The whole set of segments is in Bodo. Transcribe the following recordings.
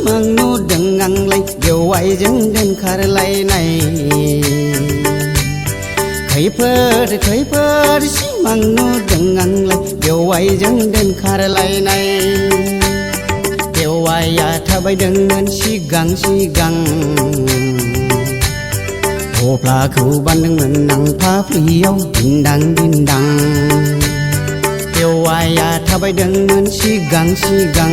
सिमां नुदों आंलाय बेवाइजों दोनखारलायनाय खैफोद खैफोद सिमां नुदों आंलाय बेवाइजों दोनखारलायनाय बेवाइया थाबायदोंमोन सिगां सिगां थफ्लाखौ बानदोंमोन आं फाफ्लियाव दिन्दां दिन्दां बेवाइया थाबायदोंमोन सिगां सिगां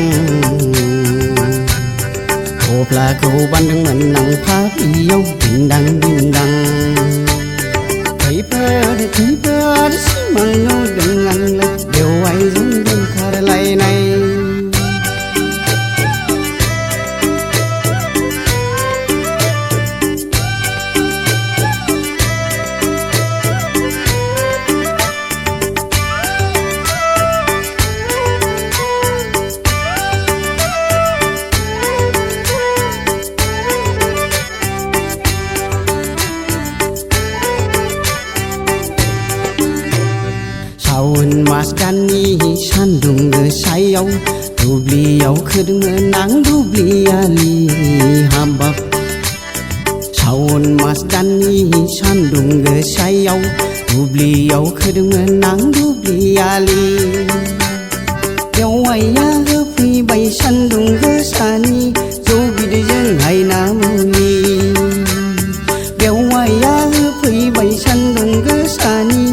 थफ्लाखौ बानदोंमोन आं फाफ्लियाव दिन्दां दिन्दां खैफोद खैफोद सिमां नुदों आंलाय बेवाइजों दोनखारलायनाय सावन मास दाननि सान्दुं गोसायाव दुब्लियाव खोदोंमोन आं दुब्लि आलि हाबाब सावन मास दाननि सान्दुं गोसायाव दुब्लियाव खोदोंमोन आं दुब्लि आलि बेवाइया होफैबाय सान्दुं गोसानि जौ बिदैजों हायना मुलि बेवाइया होफैबाय सान्दुं गोसानि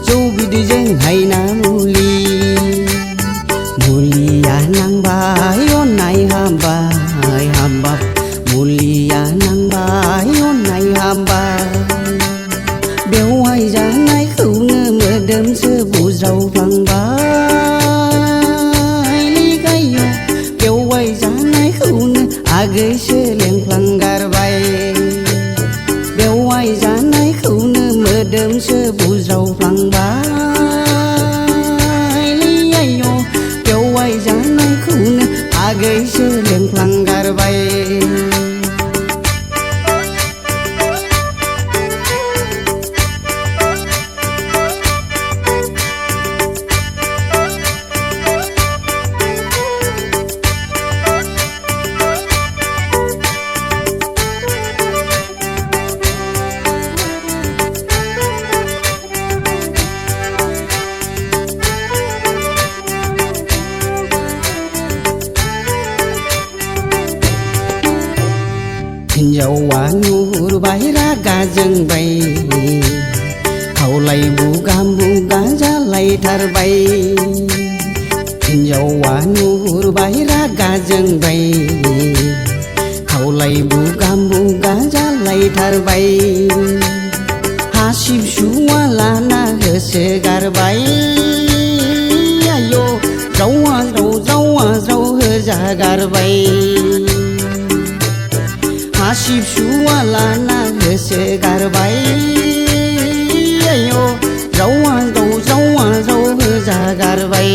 जौ बिदैजों हायना मुलिया नांबाय अननाय हाबाय हाबाब मुलिया नांबाय अननाय हाबाय बेवाइ जानायखौनो मोदोमसो बुज्रावफ्लांबाय लिगायो बेवाइ जानायखौनो आगैसो लेंफ्लांगारबाय बेवाइ जानायखौनो मोदोमसो बुज्रावफ्लांबाय बेवाइ जानायखौनो आगैसो लेंफ्लांगारबाय हिन्जावा नुहुरबाय रागा जोंबाय खावलाय बुगा बुगा जालायथारबाय हिन्जावा नुहुरबाय रागा जोंबाय खावलाय बुगा बुगा जालायथारबाय हासिब सुवा लाना होसोगारबाय आयौ जावा ज्राव होजागारबाय हासिब सुवा लाना होसोगारबाय आयौ जावा ज्राव होजागारबाय